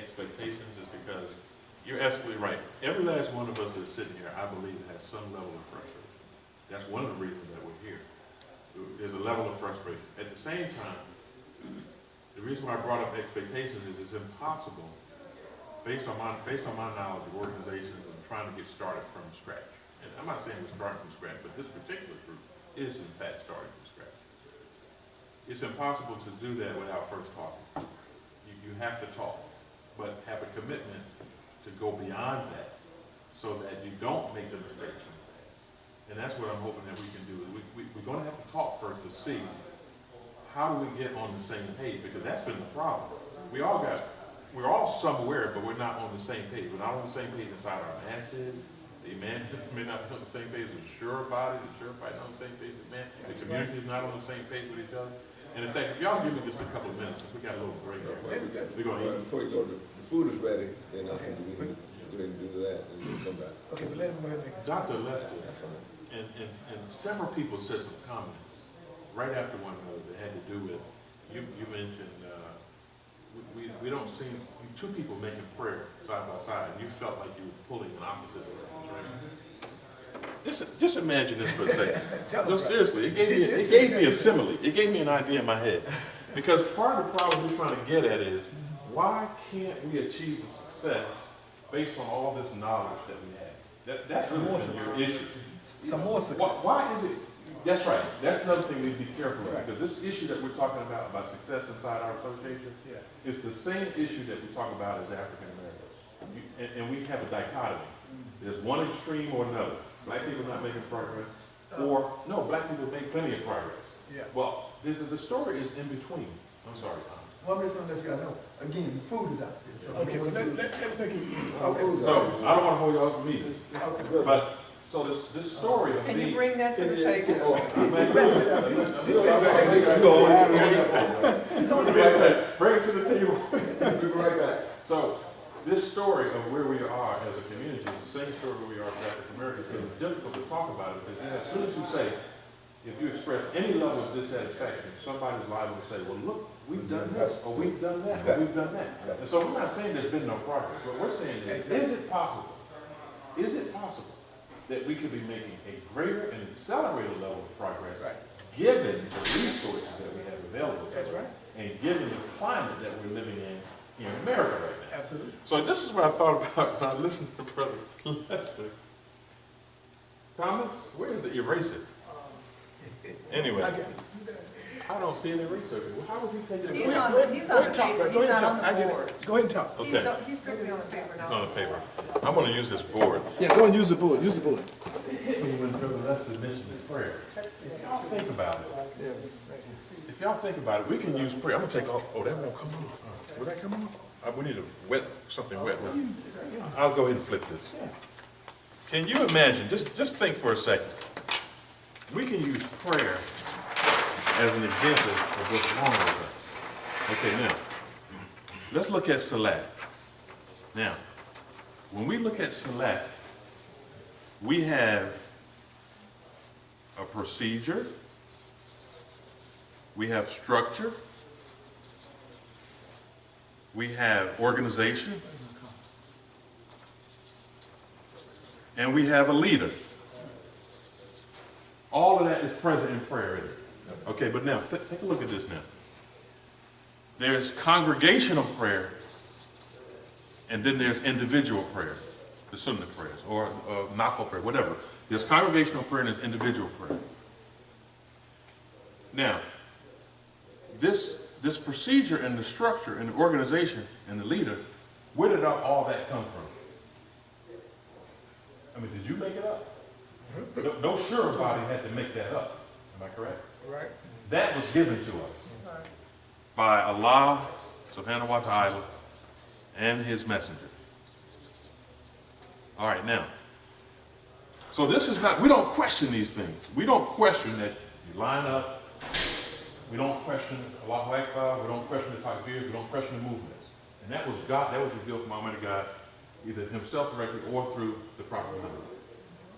expectations is because you're absolutely right. Every last one of us that's sitting here, I believe, has some level of frustration. That's one of the reasons that we're here. There's a level of frustration. At the same time, the reason why I brought up expectations is it's impossible, based on my knowledge of organizations and trying to get started from scratch. And I'm not saying we're starting from scratch, but this particular group is in fact starting from scratch. It's impossible to do that without first talking. You have to talk, but have a commitment to go beyond that so that you don't make the mistakes. And that's what I'm hoping that we can do. We're going to have to talk first to see how do we get on the same page, because that's been the problem. We're all somewhere, but we're not on the same page. We're not on the same page inside our masses. The man may not be on the same page with the Shuraa body. The Shuraa body not on the same page with man. The community is not on the same page with each other. And in fact, if y'all give me just a couple of minutes, we got a little break here. We're going to eat. Before you go, the food is ready, then I think we can go ahead and do that and then come back. Okay, but let him go ahead and make it. Dr. Lester and several people said some comments right after one another that had to do with, you mentioned, we don't see two people making prayer side by side, and you felt like you were pulling in opposite directions, right? Just imagine this for a second. No, seriously, it gave me a simile. It gave me an idea in my head. Because part of the problem we're trying to get at is, why can't we achieve the success based on all this knowledge that we have? That's really your issue. Some more success. Why is it? That's right. That's another thing we need to be careful with, because this issue that we're talking about success inside our association, is the same issue that we talk about as African Americans. And we have a dichotomy. There's one extreme or another. Black people not making progress, or no, black people make plenty of progress. Yeah. Well, the story is in between. I'm sorry, Tom. Well, I'm just going to let you guys know. Again, the food is out there. So Okay, well, let make it. Okay. So I don't want to hold you up for me, Okay. but so this story of Can me. you bring that to the table? Bring it to the table. We'll be right back. So this story of where we are as a community is the same story where we are as African Americans. It's difficult to talk about it because as soon as you say, if you express any level of dissatisfaction, somebody's liable to say, well, look, we've done this, or we've done that, or we've done that. And so we're not saying there's been no progress. What we're saying is it possible that we could be making a greater and accelerated level of progress given the resources that we have available to us, and given the climate that we're living in America right now. Absolutely. So this is what I thought about when I listened to Brother Lester. Thomas, where's the eraser? Anyway, I don't see an eraser. Well, how was he taking He's it? on the paper, he's not on the board. Go ahead and talk. Okay, He's strictly on the paper it's now. on the paper. I'm going to use this board. Yeah, go and use the board, use the board. It hit me when Brother Lester mentioned prayer. If y'all think about it, if y'all think about it, we can use prayer. I'm going to take off. Oh, that won't come off. Will that come off? We need something wet. I'll go ahead and flip this. Can you imagine, just think for a second. We can use prayer as an example of what's wrong with us. Okay, now, let's look at Salat. Now, when we look at Salat, we have a procedure, we have structure, we have organization, and we have a leader. All of that is present in prayer, isn't it? Okay, but now, take a look at this now. There's congregational prayer, and then there's individual prayer, the Sunnah prayers, or Nafil prayer, whatever. There's congregational prayer and there's individual prayer. Now, this procedure and the structure and the organization and the leader, where did all that come from? I mean, did you make it up? No sure body had to make that up. Am I correct? Right. That was given to us by Allah subhanahu wa ta'ala and his messenger. All right, now, so this is not, we don't question these things. We don't question that you line up. We don't question Allahu Akbar. We don't question the takbir. We don't question the movements. And that was God, that was revealed from Almighty God, either himself directly or through the Prophet Muhammad.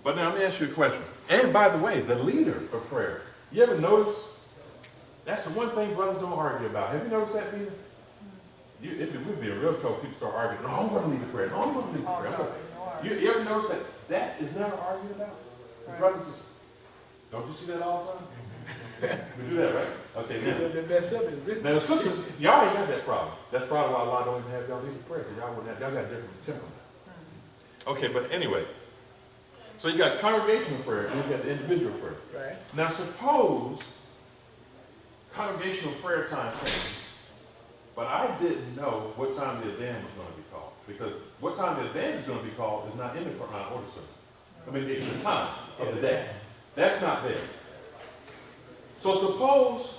But now let me ask you a question. And by the way, the leader of prayer, you ever notice? That's the one thing brothers don't argue about. Have you noticed that, Peter? it would be a real trouble. People start arguing, no, I'm gonna lead the prayer, no, I'm gonna lead the Oh, prayer. no, no. You ever notice that is never argued about? The Right. brothers, don't you see that all the time? We do that, right? Okay, now. The mess up is risky. Now, the sisters, y'all ain't got that problem. That's probably why Allah don't even have y'all lead the prayer, because y'all wouldn't have, y'all got different temperament. Okay, but anyway, so you got congregational prayer and you got the individual prayer. Right. Now suppose congregational prayer time came, but I didn't know what time the adhan was going to be called, because what time the adhan is going to be called is not in the Quran or the Sunnah. I mean, it's the time of the day. That's not there. So suppose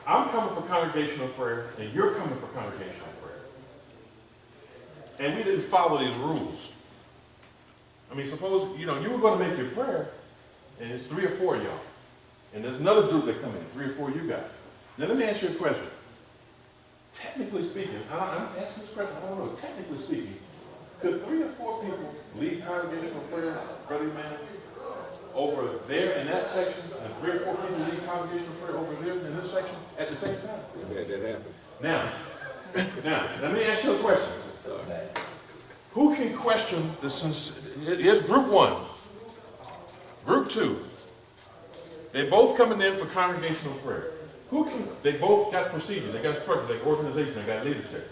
I'm coming for congregational prayer and you're coming for congregational prayer, and we didn't follow these rules. I mean, suppose, you were going to make your prayer, and it's 3 or 4 of y'all. And there's another group that come in, 3 or 4 you guys. Now, let me ask you a question. Technically speaking, I'm asking this question, I don't know, technically speaking, could 3 or 4 people lead congregational prayer, brother man, over there in that section, and 3 or 4 people lead congregational prayer over there in this section at the same time? We had that happen. Now, let me ask you a question. Who can question the sincerity? Here's group 1. Group 2. They both coming in for congregational prayer. They both got procedure, they got structure, they got organization, they got leadership.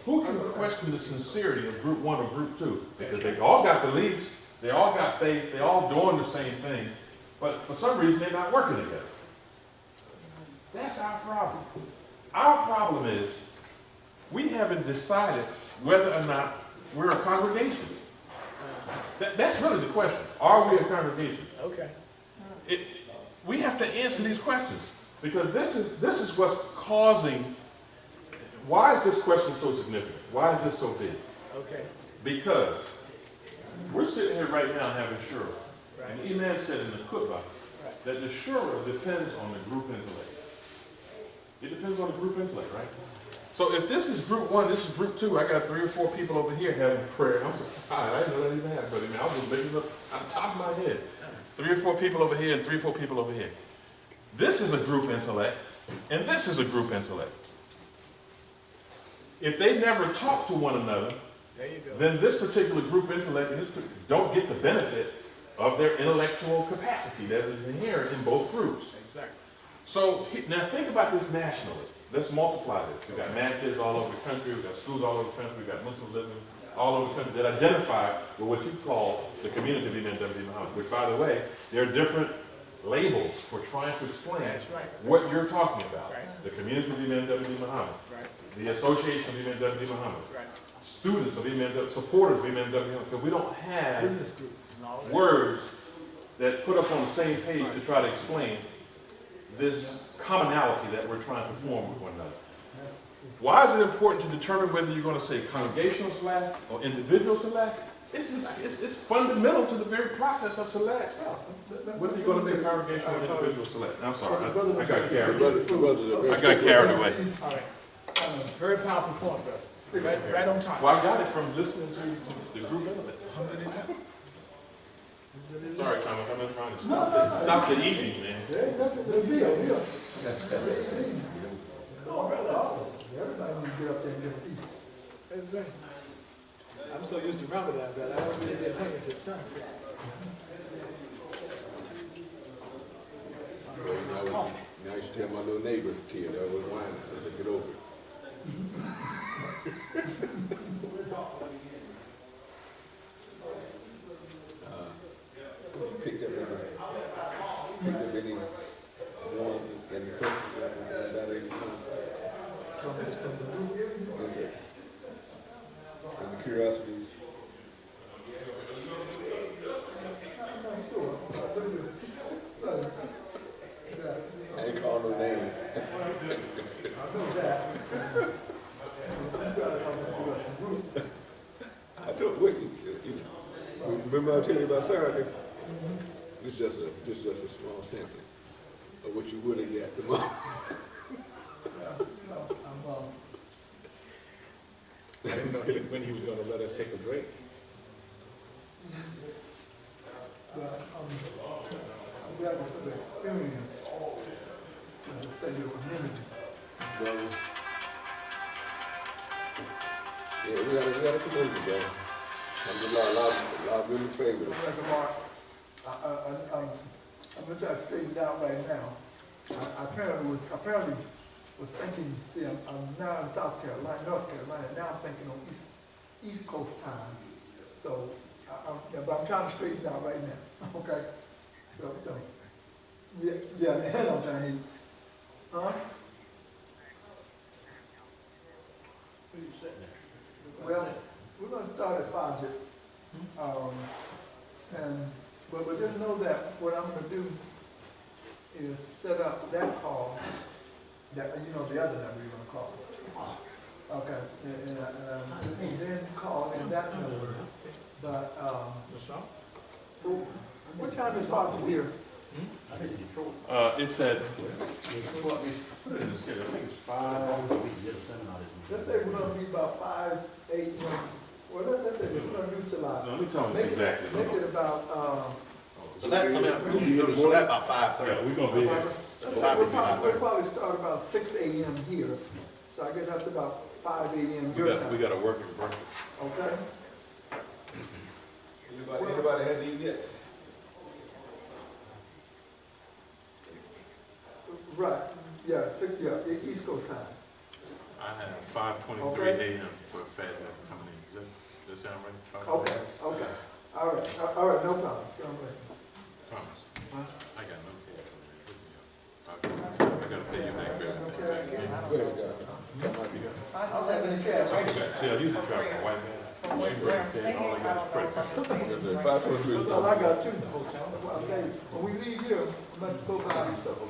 Who can question the sincerity of group 1 or group 2? Because they all got beliefs, they all got faith, they all doing the same thing, but for some reason they're not working together. That's our problem. Our problem is we haven't decided whether or not we're a congregation. That's really the question. Are we a congregation? Okay. We have to answer these questions, because this is what's causing. Why is this question so significant? Why is this so big? Okay. Because we're sitting here right now having Shuraa. Right. And Imam said in the khutbah that the Shuraa depends on the group intellect. It depends on the group intellect, right? So if this is group 1, this is group 2, I got 3 or 4 people over here having prayer. I'm surprised. I didn't know that even happened, but I mean, I was just making up on the top of my head. 3 or 4 people over here and 3 or 4 people over here. This is a group intellect, and this is a group intellect. If they never talk to one another, There you go. then this particular group intellect don't get the benefit of their intellectual capacity that is inherent in both groups. Exactly. So now think about this nationally. Let's multiply this. We've got masjids all over the country, we've got schools all over the country, we've got Muslims living all over the country that identify with what you call the community of Imam W. Muhammad, which, by the way, there are different labels for trying to explain That's right. what you're talking about. Right. The community of Imam W. Muhammad, Right. the association of Imam W. Muhammad, Right. students of Imam W., supporters of Imam W. Muhammad, because we don't have Business group and all that. words that put us on the same page to try to explain this commonality that we're trying to form with one another. Why is it important to determine whether you're going to say congregational salat or individual salat? It's fundamental to the very process of salat itself. Whether you're going to say congregational or individual salat. I'm sorry, I got carried away. I got carried away. All right. Very powerful point, brother. Right on time. Well, I got it from listening to the group element. Sorry, Thomas, I'm not trying to stop the eating, man. Everybody needs to get up there and get a piece. That's right. I'm so used to Ramadan, but I don't really get hungry till sunset. Now I used to tell my little neighbor kid, I was whining, I said, get over it. Picked up any nuances and questions about any time. Yes, sir. And the curiosities. I ain't call no names. I don't wait. Remember I was telling you about Sarah? It's just a small sampling of what you really get tomorrow. I didn't know when he was going to let us take a break. I'm glad for the experience. To say your community. Brother, Yeah, we got a committee, bro. I'm a lot of really favor this. Mr. Mark, I'm gonna try to straighten it out right now. I apparently was thinking, see, I'm now in South Carolina, North Carolina, now I'm thinking on East Coast time. So, but I'm trying to straighten it out right now, okay? So, yeah, the hell of that, huh? What are you sitting there? Well, we're gonna start at 5. But just know that what I'm gonna do is set up that call, that, the other number you're gonna call. Okay, and then call in that number, but, so, what time is Father here? It's at, put it in the schedule, I think it's 5. Let's say we're gonna be about 5, 8, let's say we're gonna do Salah. No, let me tell you Make exactly. it about, So that, so that about 5:30. Yeah, we're gonna be here. we'll probably start about 6 a.m. here, so I guess that's about 5 a.m. your We time, got a working breakfast. okay? Anybody had to eat yet? Right, East Coast time. I have 5:23 Okay. a.m. for a fat man coming in. Does that sound right? Okay, all right, no problem. Thomas, I got no cash on me. I gotta pay you back for everything. Go ahead, guys. I'll let me get I forgot, see, I used to travel a white man. from where I'm staying, I don't know if I'm gonna Yes, sir. be. 5:23 is Well, I not. got two. When we leave here, I'm gonna go by.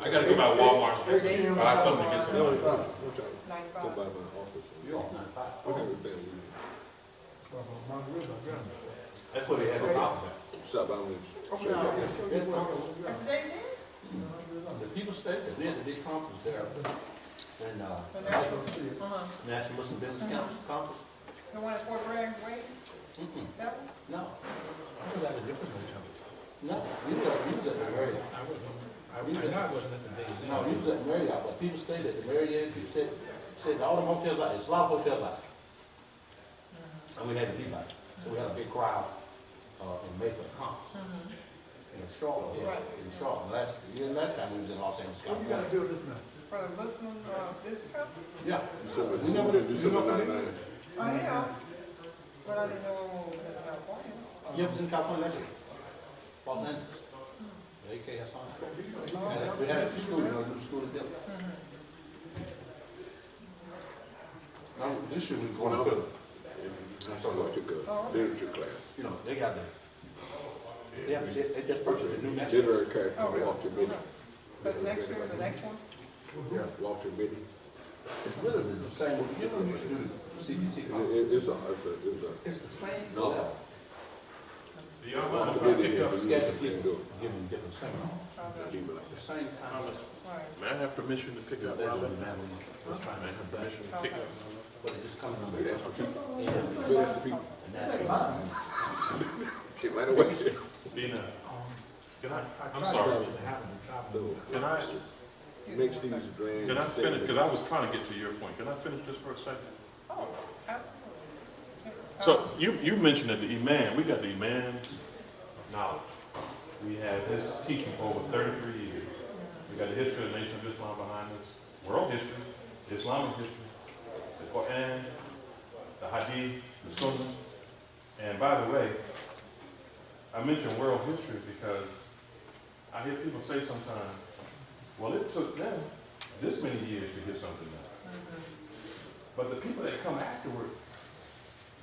I gotta go by Walmart and buy something to get some No, money. don't try to 95. come by my office. You're on 95. What everything we That's what they had a problem with. stop by and show you. And today, The people stayed there, we had a big conference there. And, the national, National Muslim Business Council conference. the one at Fort Bragg, wait, Mm-mm. that one? No, I was at a different hotel. no, we was at the Marriott. I wasn't, I know I wasn't at the Days Inn. No, we was at the Marriott, but people stayed at the Marriott, people stayed all them hotels out, there's a lot of hotels out. And we had to be like, so we had a big crowd, in May for the conference. In Charlotte, Right. in Charlotte, last time we was in Los Angeles, What you gotta California. do this now? For the Muslim, business company? Yeah. December, We never did, December we never 99. I am, but I didn't know it was in California. Yeah, it was in California last year. Los Angeles. The AK has on. We had a new school, new school to build. Now, this year we're going to, I took a literature class. you know, they got the, they just purchased a new national. Literary character, Oh, really? Walter Mitty. That's next year, the next one? Yeah, Walter Mitty. It's really the same, you know, you should do the CBC conference. It's It's the same. no. level. Do y'all Walter know if I Mitty, pick up? yeah, you do it. Give them different seminars. Keep it like The that. same time. Right. May I have permission to pick up? They May don't have when we're trying I to have permission to pick up? but it just comes under. Good ask the people. And Good ask the people. that's Get right away. Dina, can I, I I'm tried sorry, to happen to travel. So, can I, makes these grand. can I finish, because I was trying to get to your point, can I finish this for a second? Oh, absolutely. So, you mentioned that the imam, we got the imam's knowledge. We have his teaching for over 33 years. We got the history of the Nation of Islam behind us, world history, Islamic history, the Quran, the Hadith, the Sunnah. And by the way, I mention world history because I hear people say sometimes, well, it took them this many years to get something done. But the people that come afterward,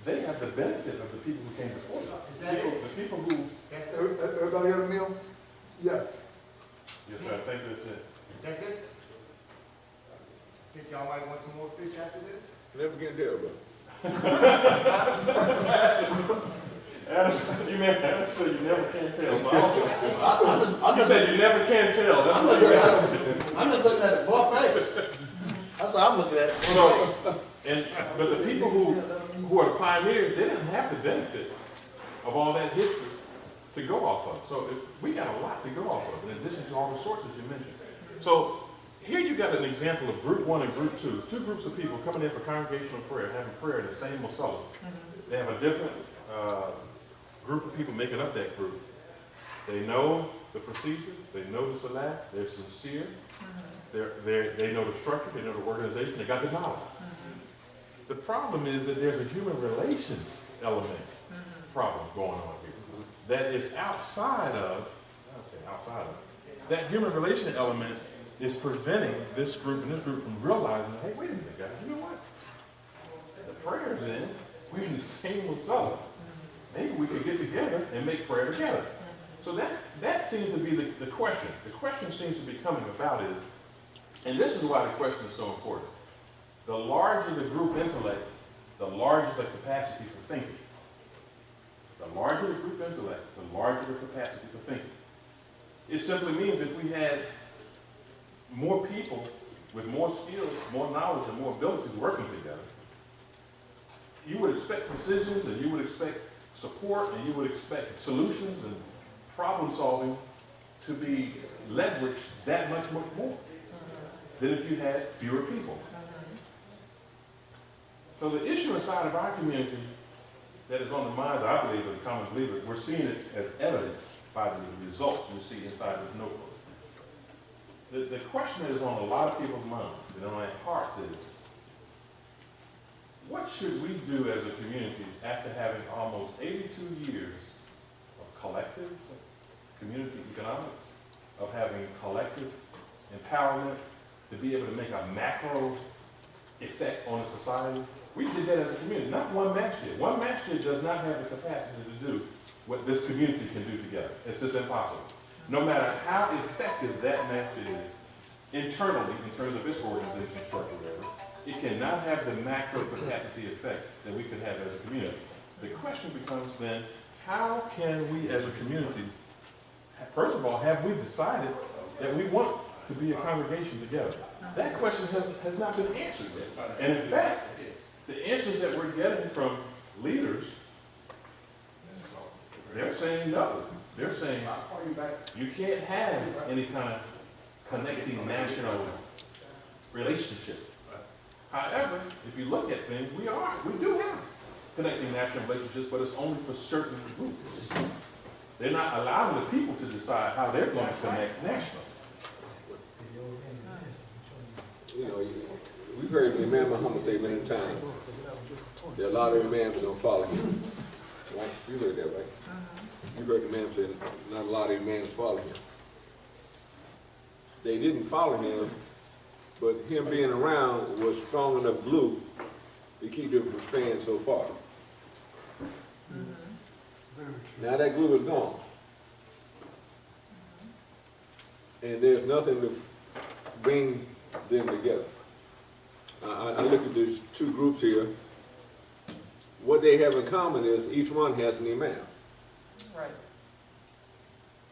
they have the benefit of the people who came before them. The people who, Everybody have a meal? Yes. yes, sir, I think that's it. That's it? Think y'all might want some more fish after this? Never get there, bro. Adam, you never can tell. So I'm you just, said you never can tell. That's what you got. I'm just looking at the buffet. That's what I'm looking at. So, but the people who are the pioneers, they didn't have the benefit of all that history to go off of. So we got a lot to go off of, in addition to all the sources you mentioned. So here you got an example of group one and group two. Two groups of people coming in for congregational prayer, having prayer in the same musalla. They have a different group of people making up that group. They know the procedure, they know the salat, they're sincere, they know the structure, they know the organization, they got the knowledge. The problem is that there's a human relations element problem going on here that is outside of, that human relation element is preventing this group and this group from realizing, hey, wait a minute, guys, you know what? The prayer's in, we're in the same musalla. Maybe we could get together and make prayer together. So that seems to be the question. The question seems to be coming about is, and this is why the question is so important. The larger the group intellect, the larger the capacity for thinking. The larger the group intellect, the larger the capacity for thinking. It simply means if we had more people with more skills, more knowledge, and more abilities working together, you would expect decisions, and you would expect support, and you would expect solutions and problem solving to be leveraged that much more than if you had fewer people. So the issue inside of our community that is on the minds, I believe, of the common believer, we're seeing it as evidenced by the results we see inside this notebook. The question that is on a lot of people's minds and on their hearts is, what should we do as a community after having almost 82 years of collective community economics, of having collective empowerment to be able to make a macro effect on a society? We did that as a community, not one masjid. One masjid does not have the capacity to do what this community can do together. It's just impossible. No matter how effective that masjid is internally in terms of its organization structure, whatever, it cannot have the macro capacity effect that we could have as a community. The question becomes then, how can we as a community, first of all, have we decided that we want to be a congregation together? That question has not been answered yet. And in fact, the answers that we're getting from leaders, they're saying no. They're saying you can't have any kind of connecting national relationship. However, if you look at things, we do have connecting national relationships, but it's only for certain groups. They're not allowing the people to decide how they're going to connect nationally. You know, we've heard the Imam Muhammad say many times, there are a lot of imams that don't follow him. Right? You heard that, right? You heard the man say, not a lot of imams follow him. They didn't follow him, but him being around was strong enough glue to keep them from staying so far. Now that glue is gone. And there's nothing to bring them together. I look at these two groups here. What they have in common is each one has an imam. Right.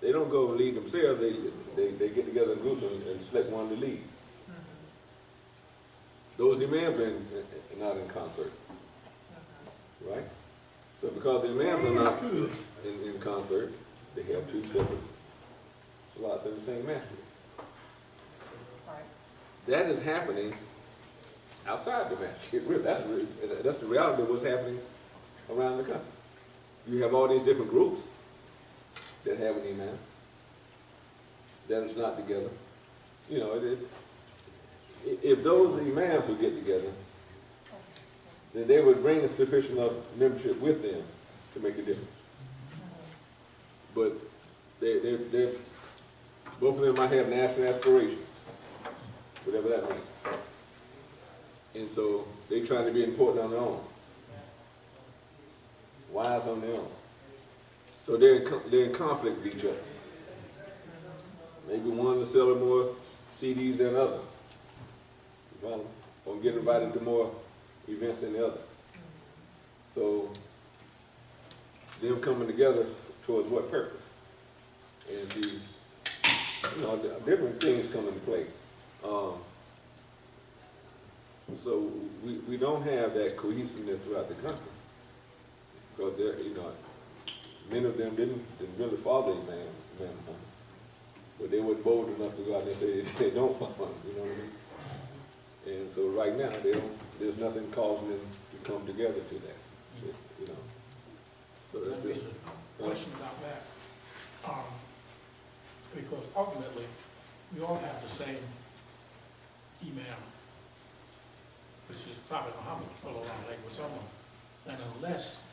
They don't go and lead themselves. They get together in groups and select one to lead. Those imams are not in concert, right? So because the imams are not in concert, they have two separate slots in the same masjid. Right. That is happening outside the masjid. That's the reality of what's happening around the country. You have all these different groups that have an imam that is not together. You know, if those imams would get together, then they would bring a sufficient enough membership with them to make a difference. But they're both of them might have national aspirations, whatever that means. And so they try to be important on their own, wise on their own. So they're in conflict with each other. Maybe one is selling more CDs than the other. Or get invited to more events than the other. So them coming together towards what purpose? And different things come into play. So we don't have that cohesiveness throughout the country because many of them didn't really follow the man. but they weren't bold enough to go out there and say they don't fund, you know what I mean? And so right now, there's nothing causing them to come together to that, you know? So Let that's me just, ask a question about that. Because ultimately, we all have the same email, which is Prophet Muhammad, with someone. And unless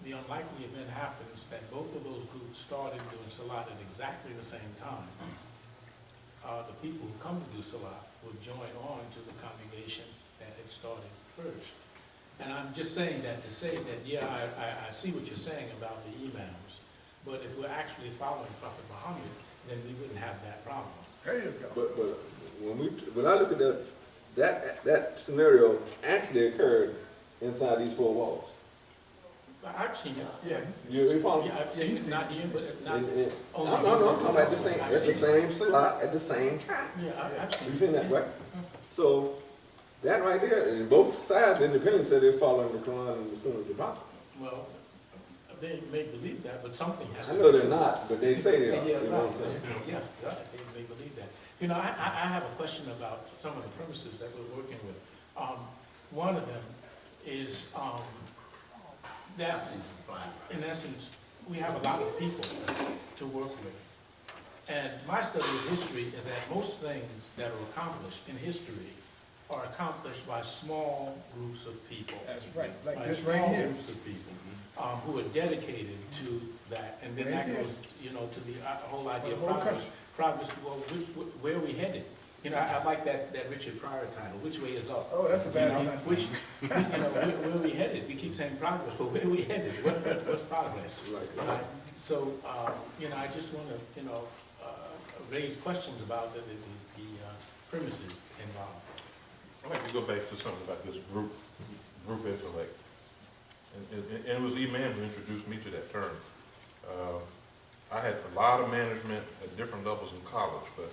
the unlikely event happens that both of those groups started doing Salat at exactly the same time, the people who come to do Salat will join on to the congregation that had started first. And I'm just saying that to say that, yeah, I see what you're saying about the imams, but if we're actually following Prophet Muhammad, then we wouldn't have that problem. There you go. but when I look at that scenario actually occurred inside these four walls. I've seen it. Yeah. You follow? Yeah, I've seen it, not here, but not only. No, I'm at the same, I've at the seen same slot, at the same time. Yeah, I've seen it. You seen that, right? So, that right there, and both sides independently said they're following the Quran and the Sunnah of the Prophet. Well, they may believe that, but something has to I be know they're true. not, but they say they are, Yeah, you know what I'm right. saying? Yeah, right, they believe that. You know, I have a question about some of the premises that we're working with. One of them is, that, in essence, we have a lot of people to work with. And my study of history is that most things that are accomplished in history are accomplished by small groups of people. That's right, like By this right small here. groups of people who are dedicated to that. And then Right that here. goes, you know, to the whole idea of The whole progress. Progress, well, where are we headed? You know, I like that Richard Pryor title, Which Way is Up? Oh, that's a You bad know, example. which, you know, where are we headed? We keep saying progress, but where are we headed? What's progress? Right. So, you know, I just want to, you know, raise questions about the premises involved. I'd like to go back to something about this group intellect. And it was E-Man who introduced me to that term. I had a lot of management at different levels in college, but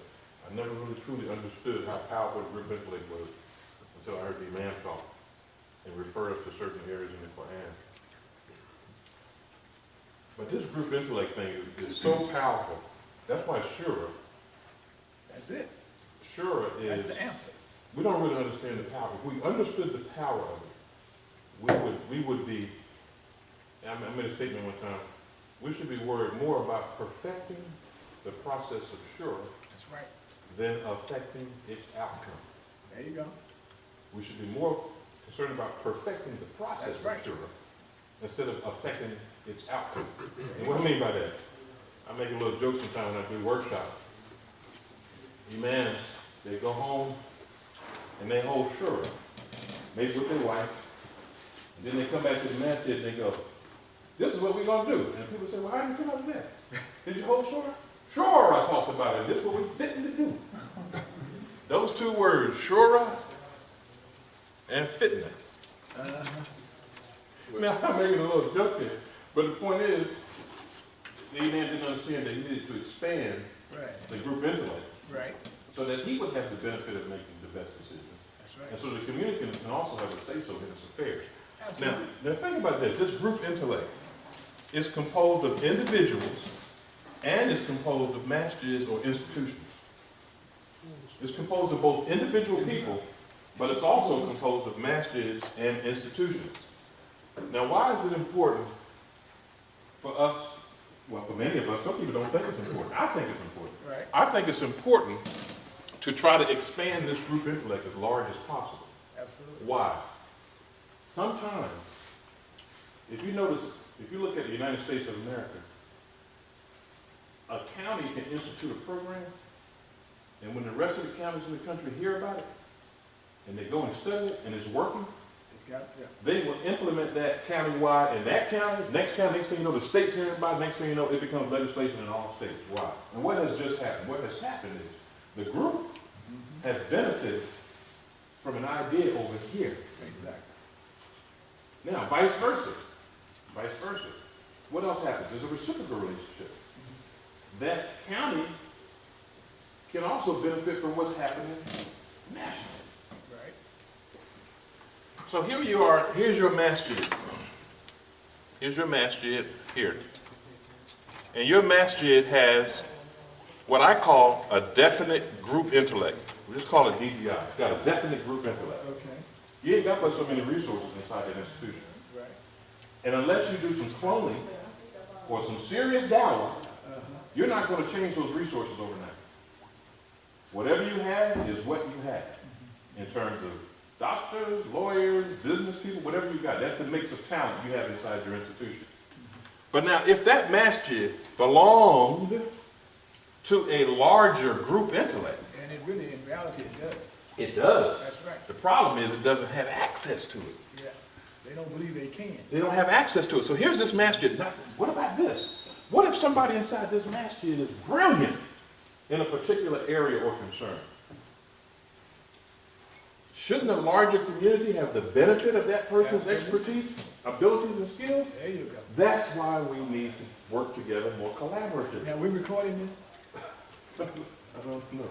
I never really truly understood how powerful the group intellect was until I heard the Imam talk and refer us to certain areas in the Quran. But this group intellect thing is so powerful. That's why Shuraa That's it. is, That's the answer. we don't really understand the power. If we understood the power of it, we would be, I made a statement one time, we should be worried more about perfecting the process of Shuraa That's right. than affecting its outcome. There you go. We should be more concerned about perfecting the process That's right. of Shuraa instead of affecting its outcome. And what I mean by that, I make a little joke sometimes when I do workshops. Imams, they go home and they hold Shuraa, maybe with their wife, and then they come back to the masjid and they go, this is what we're going to do. And people say, well, how did you come up with that? Did you hold Shuraa? Sure, I talked about it. This is what we're fitting to do. Those two words, Shuraa and fitna. Now, I'm making a little joke here, but the point is, the man didn't understand that he needed to expand Right. the group intellect Right. so that he would have the benefit of making the best decisions. That's right. And so the community can also have a say-so in its affairs. Now, Absolutely. now think about this. This group intellect is composed of individuals and is composed of masjids or institutions. It's composed of both individual people, but it's also composed of masjids and institutions. Now, why is it important for us, well, for many of us, some people don't think it's important. I think it's important. Right. I think it's important to try to expand this group intellect as large as possible. Absolutely. Why? Sometimes, if you notice, if you look at the United States of America, a county can institute a program, and when the rest of the counties in the country hear about it, and they go and study it, and it's working, It's got, yeah. they will implement that countywide in that county. Next county, next thing you know, the state's hearing about it. Next thing you know, it becomes legislation in all states. Why? And what has just happened? What has happened is the group has benefited from an idea over here. Exactly. Now, vice versa. Vice versa. What else happens? There's a reciprocal relationship. That county can also benefit from what's happening nationally. Right. So here you are, here's your masjid. Here's your masjid here. And your masjid has what I call a definite group intellect. We just call it DGI. It's got a definite group intellect. Okay, You ain't got but so many resources inside that institution. right. And unless you do some cloning or some serious dowry, you're not going to change those resources overnight. Whatever you have is what you have in terms of doctors, lawyers, business people, whatever you got. That's the mix of talent you have inside your institution. But now, if that masjid belonged to a larger group intellect, And it really, in reality, it does. it does. That's right. The problem is it doesn't have access to it. Yeah. They don't believe they can. They don't have access to it. So here's this masjid. Now, what about this? What if somebody inside this masjid is brilliant in a particular area or concern? Shouldn't the larger community have the benefit of that person's expertise, abilities, and skills? There you go. That's why we need to work together more collaboratively. Now, we recording this? I don't know.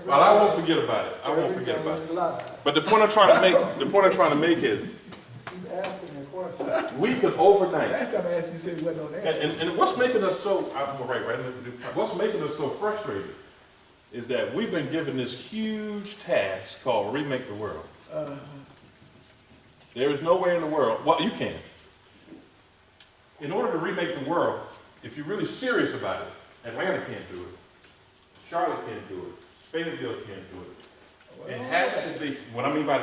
But I won't forget about it. I won't forget about it. But the point I'm trying to make is, Keep asking the question. we could overnight. Last time I asked you, you said it wasn't on there. And what's making us so, what's making us so frustrated is that we've been given this huge task called remake the world. There is nowhere in the world, well, you can. In order to remake the world, if you're really serious about it, Atlanta can't do it. Charlotte can't do it. Fayetteville can't do it. It has to be, what I mean by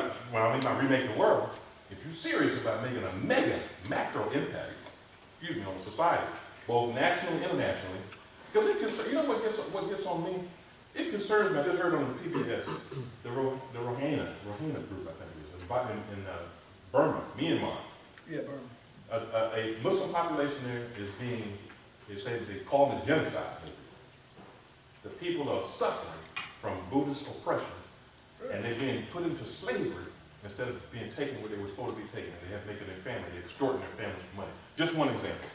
remake the world, if you're serious about making a mega, macro impact, on society, both nationally and internationally, because it concerns, you know what gets on me? It concerns me, I just heard on the PBS, the Rohingya group, I think it is, in Burma, Myanmar. Yeah, Burma. A Muslim population there is being, they call it genocide. The people are suffering from Buddhist oppression, and they're being put into slavery instead of being taken where they were supposed to be taken. They have making their family, they're extorting their families for money. Just one example.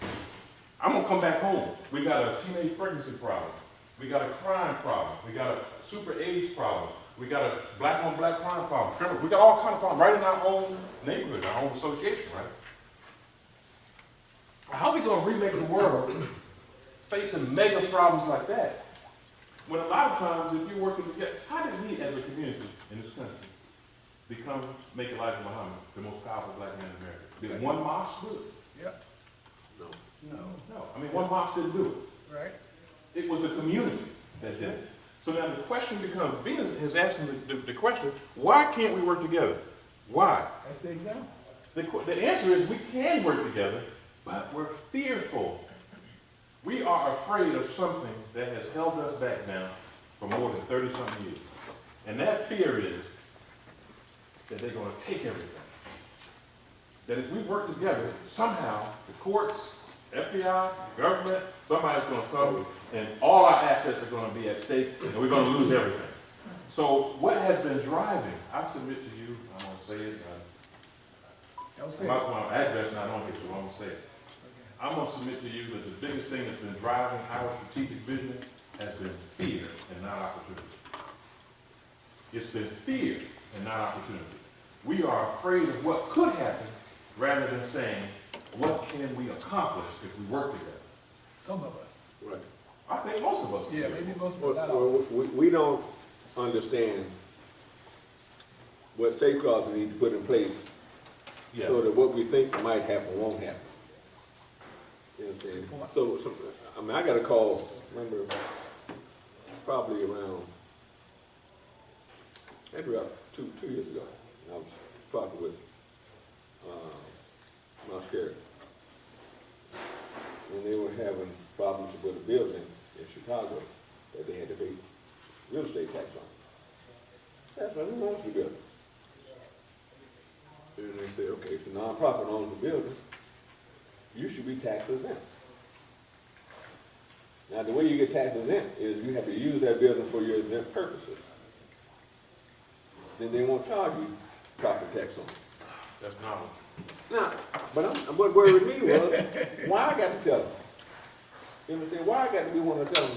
I'm gonna come back home. We got a teenage pregnancy problem. We got a crime problem. We got a super AIDS problem. We got a black on black crime problem. We got all kinds of problems right in our own neighborhood, our own association, right? How are we gonna remake the world facing mega problems like that? When a lot of times, if you're working together, how did we as a community in this country make Elijah Muhammad the most powerful black man in America? Did one mosque do it? Yep. No. I mean, one mosque didn't do it. Right. It was the community that did it. So now the question becomes, Bina is asking the question, why can't we work together? Why? That's the example. The answer is we can work together, but we're fearful. We are afraid of something that has held us back now for more than 30-something years. And that fear is that they're going to take everything. That if we work together, somehow the courts, FBI, government, somebody's going to come and all our assets are going to be at stake and we're going to lose everything. So what has been driving, I submit to you, I'm going to say it, Don't say it. my address not on here, so I'm going to say it. I'm going to submit to you that the biggest thing that's been driving our strategic vision has been fear and not opportunity. It's been fear and not opportunity. We are afraid of what could happen rather than saying, what can we accomplish if we work together? Some of us. Right. I think most of us. Yeah, maybe most of us, not all. Well, we don't understand what safeguards we need to put in place Yes. so that what we think might happen won't happen. You know what I'm saying? Good point. So, I mean, I got a call, remember, probably around, maybe about two years ago. I was talking with my sheriff. And they were having problems with a building in Chicago that they had to pay real estate tax on. That's why who owns the building? And they said, okay, if the nonprofit owns the building, you should be tax exempt. Now, the way you get tax exempt is you have to use that building for your exempt purposes. Then they won't charge you property tax on it. That's knowledge. Now, what worried me was, why I got to tell them? You understand? Why I got to be one to tell them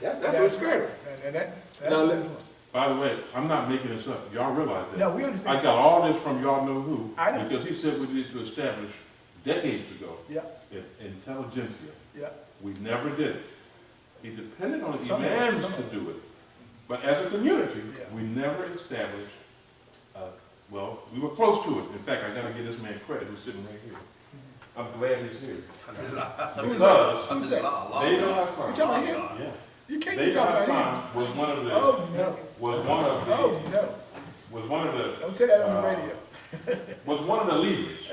that? That's what's scary. And that's Now, the let- point. By the way, I'm not making this up. Y'all realize that. No, we understand. I got all this from y'all know who. I know. Because he said we needed to establish decades ago Yeah, intelligentsia. yeah. We never did it. It depended on the Some of imams us- to do it. But as a community, Yeah. we never established, well, we were close to it. In fact, I gotta give this man credit, who's sitting right here. I'm glad he's here. Who's that? Because Who's that? David You Hassan, talking about him? yeah. You can't be David talking about him. Hassan was one of the, Oh, no. was one of Oh, the, no. was one of the, Don't say that on the radio. was one of the leaders